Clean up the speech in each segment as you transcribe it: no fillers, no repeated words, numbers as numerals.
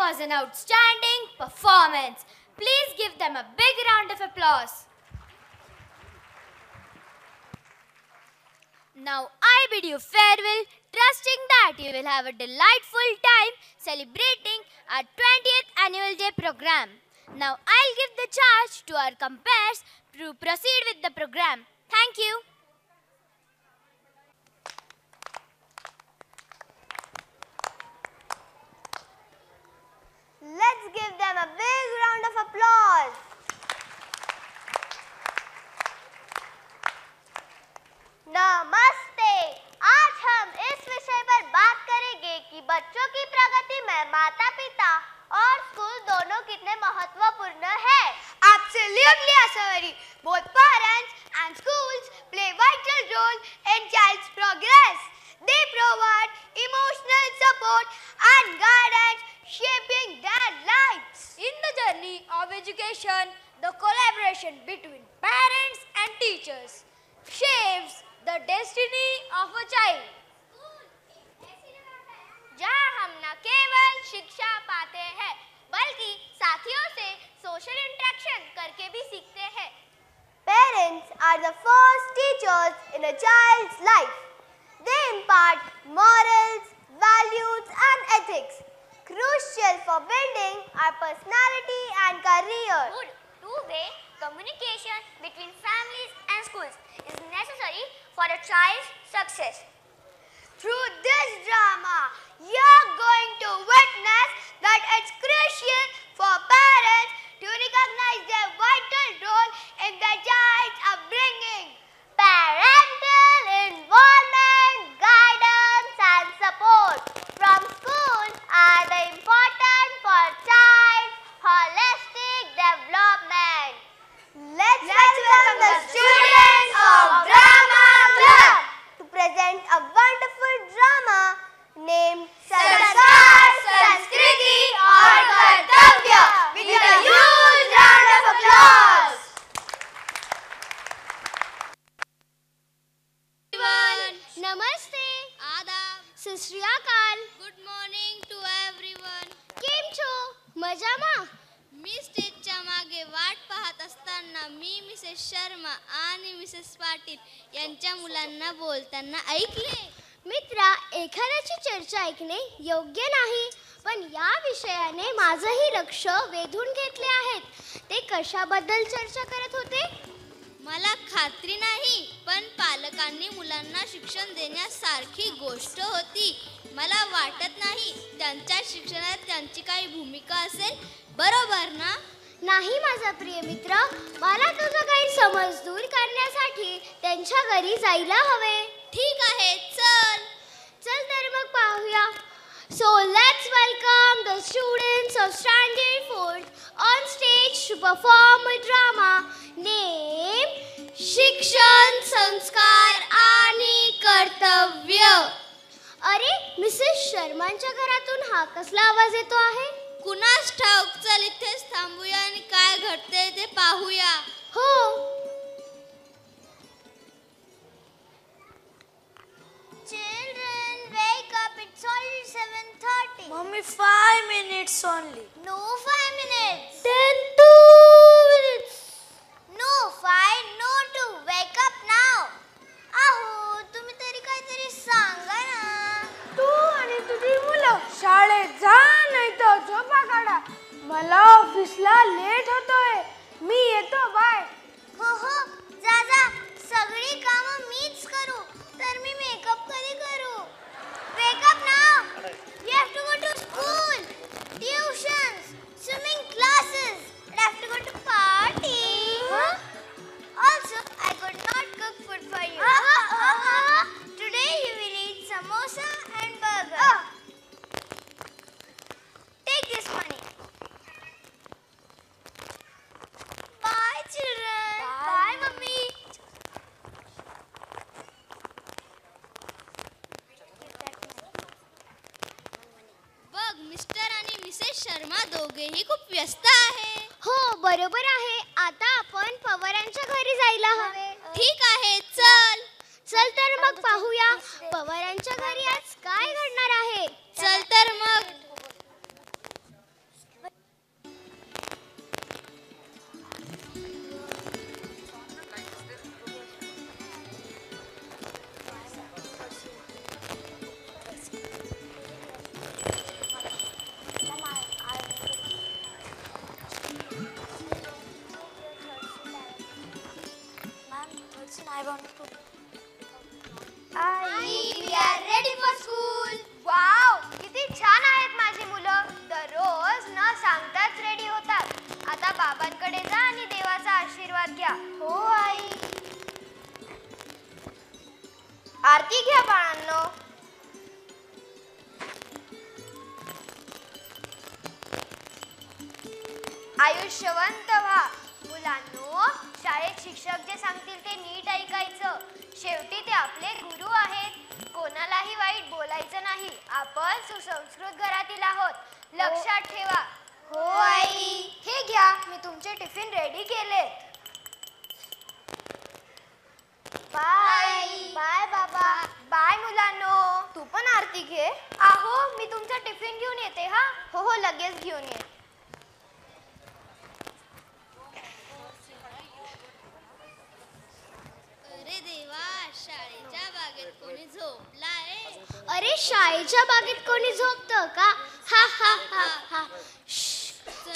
was an outstanding performance. Please give them a big round of applause. Now I bid you farewell, trusting that you will have a delightful time celebrating our 20th Annual Day program. Now I'll give the charge to our compares to proceed with the program. Thank you. Let's give them a big round of applause. नमस्ते। आज हम इस विषय पर बात करेंगे कि बच्चों की प्रगति में माता पिता और स्कूल दोनों कितने महत्वपूर्ण हैं। Absolutely, Asawari. Both parents and schools play vital role in child's progress. They provide emotional support and guidance, shaping their lives. In the journey of education, the collaboration between parents and teachers shapes the destiny of a child. जहाँ हम न केवल शिक्षा पाते हैं बल्कि साथियों से social interaction करके भी सीखते हैं. Parents are the first teachers in a child's life. They impart morals, values and ethics, crucial for building our personality and career. Good two-way communication between families and schools is necessary for a child's success. Through this drama, you are going to witness that it's crucial for parents to recognize their vital role in their child's upbringing. Parental involvement, guidance and support from schools are the important for child's holistic development. Let's welcome the students of Drama Club to present a wonderful drama named Sanskar, Sanskriti or Kartavya with a huge round of applause. Namaste. आदाब. सत श्री अकाल. Good morning to everyone. केम छो? मजामा? मी स्टेजच्या मागे वाट पाहत असताना मी मिसेस शर्मा आणि मिसेस पाटील यांच्या मुलांना बोलताना ऐकले. मित्रा, एखाद्याची चर्चा ऐकणे योग्य नाही, पण या विषयाने माझंही लक्ष वेधून घेतले आहेत. ते कशाबद्दल चर्चा करत होते? मला खात्री नाही, पण पालकांनी मुलांना शिक्षण देण्यासारखी गोष्ट होती. मला वाटत नाही त्यांच्या शिक्षणात त्यांची काही भूमिका असेल. बरोबर ना? नाही माझा प्रिय मित्र, मला तुझा गैरसमज दूर करण्यासाठी त्यांच्या घरी जायला हवे. ठीक आहे, चल. चल तर मग पाहूया. So let's welcome the students of Standard 4th on stage to perform a drama named शिक्षण, संस्कार आणि कर्तव्य. अरे, मिसेस शर्मांच्या घरातून हा कसला आवाज येतो आहे? कुणास ठाऊक. चल इथेच थांबूया आणि काय घडते ते पाहूया. हो. Children, wake up. It's already 7:30. Mommy, 5 minutes only. No 5 minutes. Then 2 minutes. No 5, no 2. Wake up now. अहो, तुम्ही तरी काहीतरी सांगा ना. तू आणि तुझी मुलं शाळेत जा, नाही तर झोपा काढा. मला ऑफिसला लेट होतोय. मी येतो. बाय. हो हो, जा जा. सगळी कामं मीच करू तर मी मेकअप कधी करू? Wake up now. You have to go to school, tuitions, swimming classes. And I have to go to party. Also, I could not cook food for you. Today you will eat samosa and burger. Take this money. Bye children. Bye mummy. बघ, mister आणि Mrs Sharma दोघेही खूप व्यस्त आहे. हो, बरोबर आहे. आता आपण पवारांच्या घरी जायला हवे. ठीक आहे, चल. चल तर मग पाहूया पवारांच्या घरी आज काय घडणार आहे. चल तर मग. आरती घ्या बाळांनो. आयुष्यवंत व्हा. मुलांनो, शाळेत शिक्षक जे सांगतील ते नीट ऐकायचं. शेवटी ते आपले गुरु आहेत. कोणालाही वाईट बोलायचं नाही. आपण सुसंस्कृत घरातील आहोत, लक्षात ठेवा. हो आई. हे घ्या, मी तुमचे टिफिन रेडी केलेत. बाय. बाय बाबा. बाय मुलांनो. तू पण आरती घे. आहो, मी तुमचा टिफिन घेऊन येते. हा. हो हो, लगेच घेऊन ये. अरे देवा, शाळेच्या बागेत कोणी झोपलाय? अरे, शाळेच्या बागेत कोणी झोपतं का? हा हा हा हा.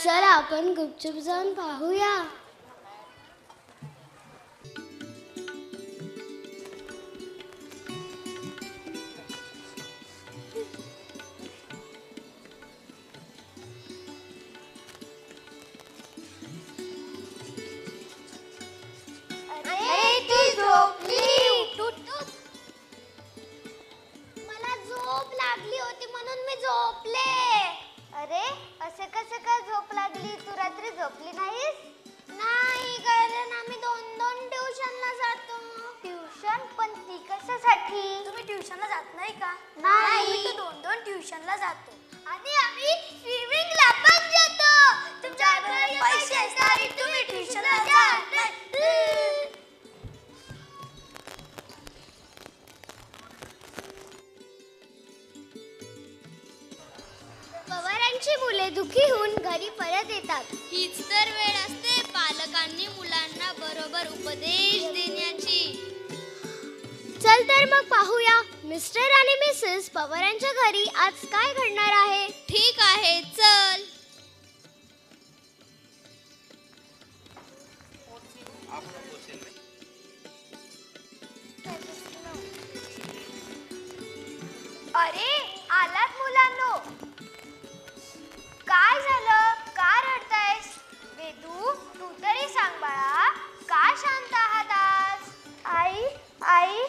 चला आपण गुपचूप जाऊन पाहूया. अरे, ती झोपली. मला झोप लागली होती म्हणून मी झोपले. अरे, असे कसे काय झोप लागली? तू रात्री झोपली नाहीस? नाही, कारण आम्ही दोन ट्युशनला जातो. ट्युशन? पण ती कशासाठी? तुम्ही ट्युशनला जात नाही का? नाही, मी दोन ट्युशनला जातो. आणि आम्ही स्विमिंगला पण जातो. तुमच्याकडे पैसे असतात, तुम्ही ट्युशनला जात नाही. पवारांची मुले दुखी होऊन घरी परत येतात. हीच तर वेळ असते पालकांनी मुलांना बरोबर उपदेश देण्याची. चल तर मग पाहूया मिस्टर आणि मिसेस पवारांच्या घरी आज काय घडणार आहे. ठीक आहे, चल. अरे, आलात मुलांनो. काय झालं? का रडतायस? वेदू, तू तरी सांग बाळा, का शांत आहात आज? आई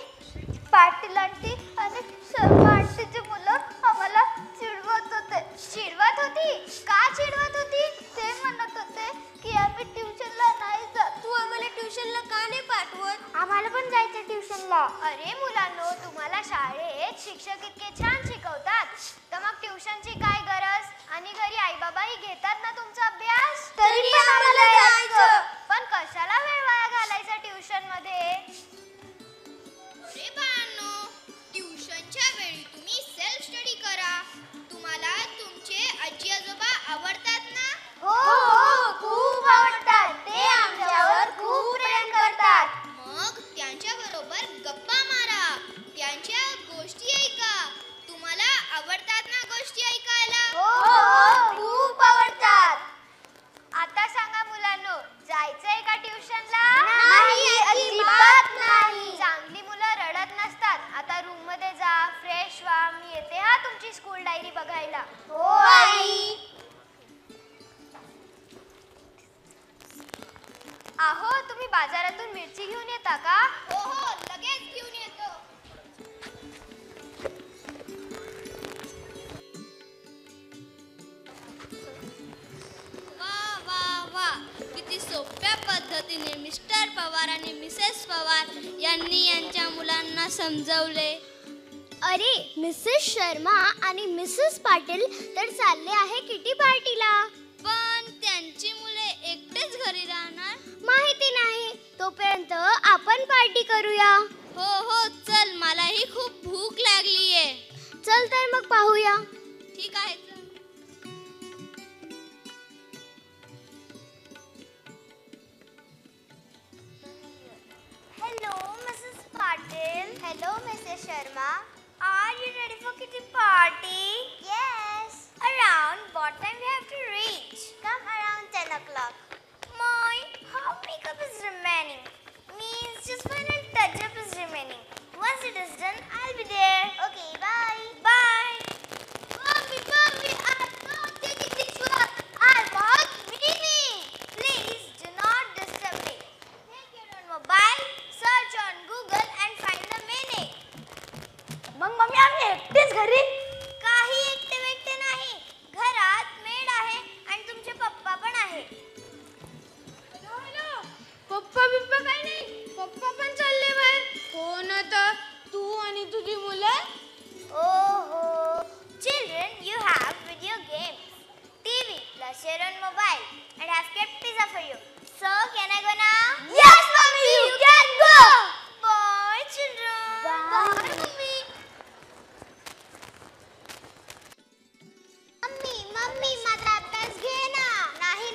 पाटील आंटी आणि शर्मा आंटीची मुलं आम्हाला चिडवत होते. चिडवत होती? का चिडवत होती? ते म्हणत होते की आम्ही ट्युशनला नाही जात. तू आम्हाला ट्युशनला का नाही पाठवत? आम्हाला पण जायचं ट्युशनला. अरे मुलांनो, तुम्हाला शाळेत शिक्षक इतके छान शिकवतात, तर मग ट्युशनची काय गरज? आणि घरी आई बाबाही घेतात ना तुमचा अभ्यास. तरी पण आम्हाला जायचं. पण कशाला वेळ वाया घालायचा ट्युशन मध्ये? अरे बाळांनो, ट्युशनच्या वेळी तुम्ही सेल्फ स्टडी करा. तुम्हाला तुमचे आजी आजोबा आवडतात ना? हो, खूप आवडतात. ते आमच्यावर खूप प्रेम करतात. मग त्यांच्याबरोबर गप्पा मारा, त्यांच्या गोष्टी ऐका. तुम्हाला आवडतात ना गोष्टी ऐकायला? हो, खूप आवडतात. आता सांगा मुलांनो, जायचंय का ट्युशनला? नाही, अजिबात नाही. चांगली मुलं रडत नसतात. आता रूम मध्ये जा, फ्रेश व्हा. मी येते हा तुमची स्कूल डायरी बघायला. हो आई. आहो, तुम्ही बाजारातून मिरची घेऊन येता का? हो, लगेच घेऊन येतो. वा वा वा, किती सोप्या पद्धतीने मिस्टर पवार आणि मिसेस पवार यांनी यांच्या मुलांना समजवले. अरे, मिसेस शर्मा आणि मिसेस पाटील तर चालले आहे किटी पार्टीला. पण त्यांची मुले एकटेच घरी राहणार? माहिती नाही. तोपर्यंत आपण पार्टी करूया. हो, चल. मलाही खूप भूक लागलीये. चल तर मग पाहूया. ठीक आहे, चल. Hello, Mrs. Patil. Hello, Mrs. Sharma. Are you ready for kitty party? Yes. Around what time we have to reach? Come around 10 o'clock. My, half makeup is remaining. Means just final touch-up is remaining. Once it is done, I'll be there. Okay, bye. Bye. Mommy, I'm not taking this work. I want Mimi. Please do not disturb me. Take your own mobile, search on Google and find the meaning. teacher on mobile and have kept pizza for you. So, can I go now? Yes, mommy, you can go. Bye, children. Bye, mommy. Mummy माझा अभ्यास घे ना. नाही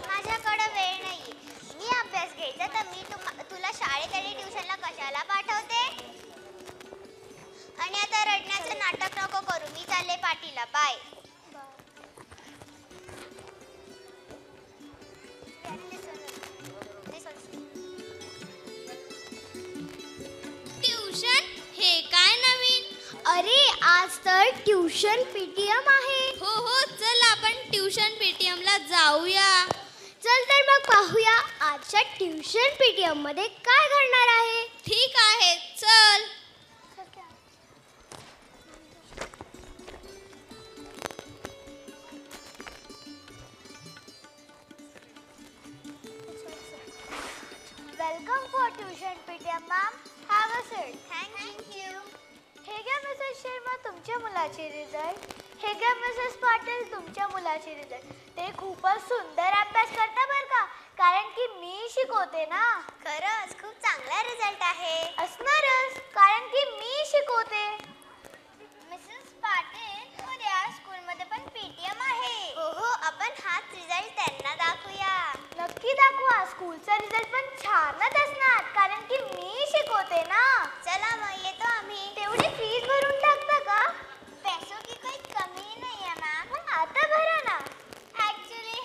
माझ्याकडे वेळ नाही. मी अभ्यास घ्यायचा तर मी तुला शाळेत आणि ट्युशनला कशाला पाठवते. आणि आता रडण्याचं नाटक नको करू. मी चालले पार्टीला. बाय. ट्युशन हे काय नवीन? अरे आज तर ट्युशन पीटीएम आहे. हो चल आपण ट्युशन पीटीएम ला जाऊया. चल तर मग पाहूया आजच्या ट्युशन पीटीएम मध्ये काय घडणार आहे. ठीक आहे चल. Welcome for tuition PTM ma'am. Have a seat. Thank you. हे घ्या मिसेस शर्मा तुमच्या मुलाचे रिझल्ट. हे घ्या मिसेस पाटील तुमच्या मुलाचे रिझल्ट. ते खूपच सुंदर अभ्यास करता बरं का, कारण की मी शिकवते ना. खरंच खूप चांगला रिझल्ट आहे. असणारच, कारण की मी शिकवते. मिसेस पाटील उद्या स्कूलमध्ये पण पीटीएम आहे. हो आपण हाच रिझल्ट त्यांना दाखवूया. नक्की दाखवा. स्कूलचा रिझल्ट पण छानच असणार, कारण की मी शिकवते ना. चला मग येतो आम्ही. तेवढी फीस भरून टाकता का? पैसों की कोई कमी नहीं है मैम. आता भरा ना. Actually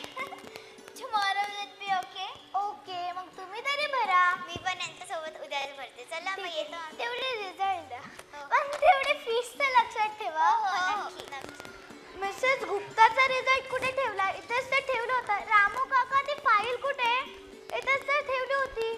tomorrow will be okay. Okay मग तुम्ही तरी भरा. मी पण यांच्यासोबत उद्याच भरते. चला मग येतो. तेवढे रिझल्ट द्या, पण तेवढी फीस तर लक्षात ठेवा. मिसेस गुप्ताचा रिझल्ट कुठे ठेवला? इथेच तर ठेवला होता. रामू काका ती फाईल कुठे? इथेच तर ठेवली होती.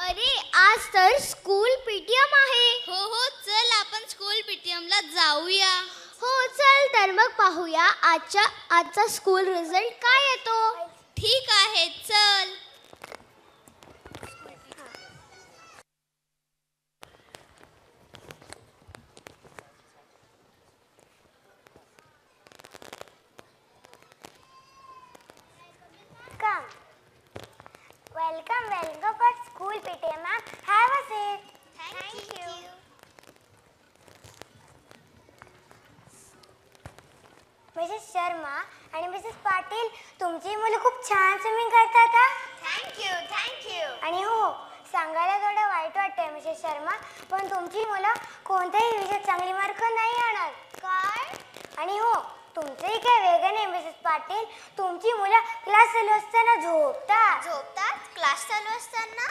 अरे आज तर स्कूल पीटीएम आहे. हो चल आपण स्कूल पीटीएम ला जाऊया. हो चल तर मग पाहूया आजचा स्कूल रिझल्ट काय येतो. ठीक आहे चल. Come. Welcome for school PTA ma'am. Have a seat. Thank you. Mrs Sharma आणि मिसेस पाटील तुमची मुलं खूप छान स्विमिंग करतात का? Thank you. आणि हो सांगायला थोडं वाईट वाटतंय मिसेस शर्मा, पण तुमची मुलं कोणत्याही विषयात चांगली मार्क नाही आणत. काय? आणि हो तुमचंही काय वेगळं नाही मिसेस पाटील. तुमची मुलं क्लास चालू असताना झोपतात. क्लास चालू असताना?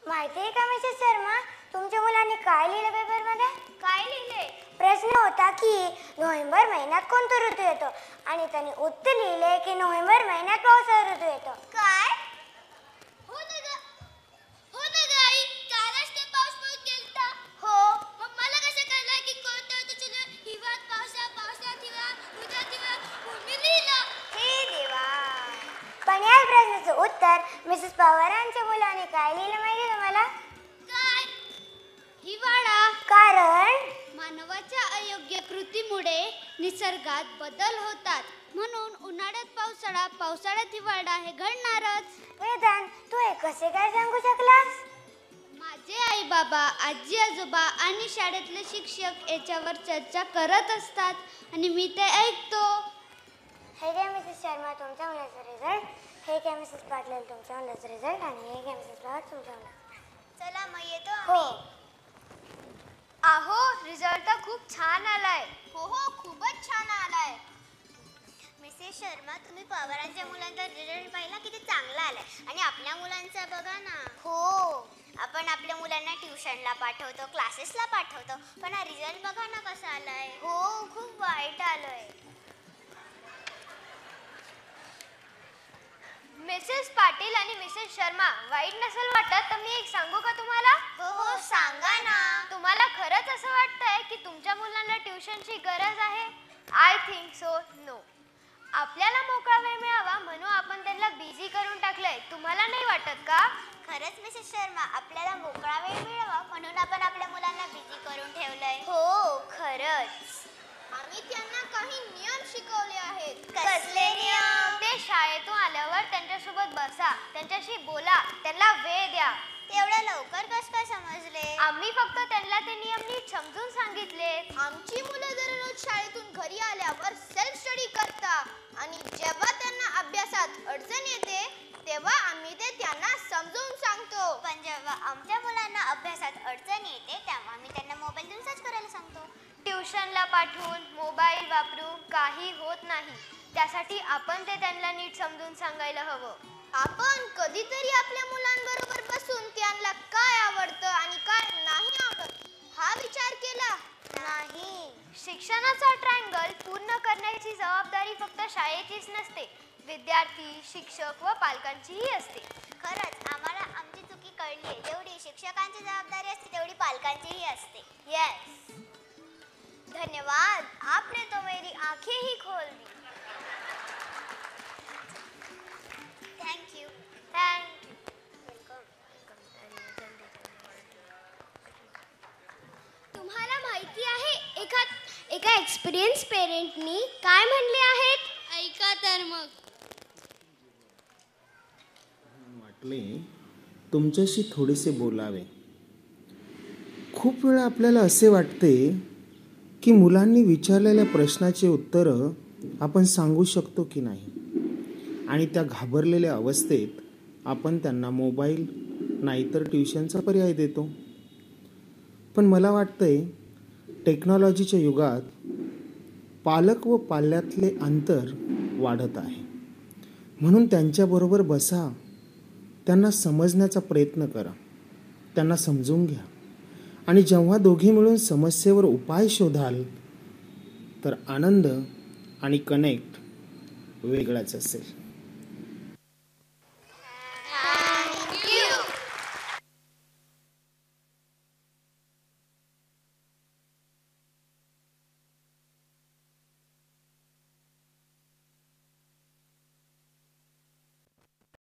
माहिती आहे का मिसेस शर्मा तुमच्या मुलांनी काय लिहिलं पेपरमध्ये? काय लिहिले? प्रश्न होता की नोव्हेंबर महिन्यात कोणता ऋतू येतो आणि त्यांनी उत्तर लिहिले की नोव्हेंबर महिन्यात पावसाळा ऋतू येतो. काय? हो ना गाई, कालच ते पाऊस पडून गेलता. हो मग मला कसं कळलं की कोणतं ऋतू चालू आहे? हिवाळ्यात पावसाळ्यात हिवाळा मी लिहिलं. हे देवा. पण या प्रश्नाचं उत्तर मिसेस पवारांच्या मुलाने काय लिहिलं माहिती तुम्हाला? काय? हिवाळा. कारण मानवाच्या अयोग्य कृतीमुळे निसर्गात बदल होतात, म्हणून उन्हाळ्यात पावसाळा, पावसाळ्यात हिवाळा हे घडणारच. वेदांत तू हे कसे काय सांगू शकलास? माझे आई बाबा, आजी आजोबा आणि शाळेतले शिक्षक याच्यावर चर्चा करत असतात आणि मी ते ऐकतो. हे घ्या मिसेस शर्मा तुमच्या मुलाचा रिझल्ट. हे घ्या मिसेस पाटील तुमच्या मुलाचा रिझल्ट. आणि हे घ्या मिसेस पवार तुमच्या मुलाचा. चला मग येतो. हो अहो रिझल्ट तर खूप छान आलाय. हो खूपच छान आलाय. मिसेस शर्मा तुम्ही पवारांच्या मुलांचा रिझल्ट पाहिला किती चांगला आलाय. आणि आपल्या मुलांचा बघा ना. हो आपण आपल्या मुलांना ट्युशनला पाठवतो, क्लासेसला पाठवतो, पण हा रिझल्ट बघा ना कसा आलाय. हो खूप वाईट आलंय. मिसेस पाटील आणि मिसेस शर्मा वाईट नसेल वाटत तर मी एक सांगू का तुम्हाला? हो सांगा ना. तुम्हाला खरंच असं वाटतंय की तुमच्या मुलांना ट्युशनची गरज आहे? I think so no. आपल्याला मोकळा वेळ मिळावा म्हणून आपण त्यांना बिझी करून टाकलंय. तुम्हाला नाही वाटत का? खरंच मिसेस शर्मा आपल्याला मोकळा वेळ मिळावा म्हणून आपण आपल्या मुलांना बिझी आम्ही फक्त त्यांना ते नियम नीट समजून सांगितले. आमची मुलं दररोज शाळेतून घरी आल्यावर सेल्फ स्टडी करतात आणि जेव्हा त्यांना अभ्यासात अडचण येते तेव्हा आम्ही ते त्यांना समजावून सांगतो. पण जेव्हा आमच्या मुलांना अभ्यासात अडचण येते तेव्हा आम्ही त्यांना मोबाईल देऊन सर्च करायला सांगतो. ट्युशनला पाठवून मोबाईल वापरून काही होत नाही. त्यासाठी आपण ते त्यांना नीट समजून सांगायला हवं. आपण कधीतरी आपल्या मुलांबरोबर बसून त्यांना काय आवडतं आणि काय नाही आवडत हा विचार केला नाही. शिक्षणाचा ट्रायंगल पूर्ण करण्याची जबाबदारी फक्त शाळेचीच नसते, विद्यार्थी, शिक्षक व पालकांचीही असते. खरंच आम्हाला आमची चुकी कळली. जेवढी शिक्षकांची जबाबदारी असते तेवढी पालकांचीही असते. यस, धन्यवाद. आपने तो मेरी आंखें ही खोल दी. थँक्यू. तुम्हाला माहिती आहे एका एक्सपिरियन्स पेरेंटनी काय म्हणले आहेत? ऐका तर मग. वाटले तुमच्याशी थोडेसे बोलावे. खूप वेळा आपल्याला असे वाटते की मुलांनी विचारलेल्या प्रश्नाचे उत्तरं आपण सांगू शकतो की नाही, आणि त्या घाबरलेल्या अवस्थेत आपण त्यांना मोबाईल नाहीतर ट्युशनचा पर्याय देतो. पण मला वाटतंय टेक्नॉलॉजीच्या युगात पालक व पाल्यातले अंतर वाढत आहे. म्हणून त्यांच्याबरोबर बसा, त्यांना समजण्याचा प्रयत्न करा, त्यांना समजून घ्या, आणि जेव्हा दोघे मिळून समस्येवर उपाय शोधाल तर आनंद आणि कनेक्ट वेगळाच असेल.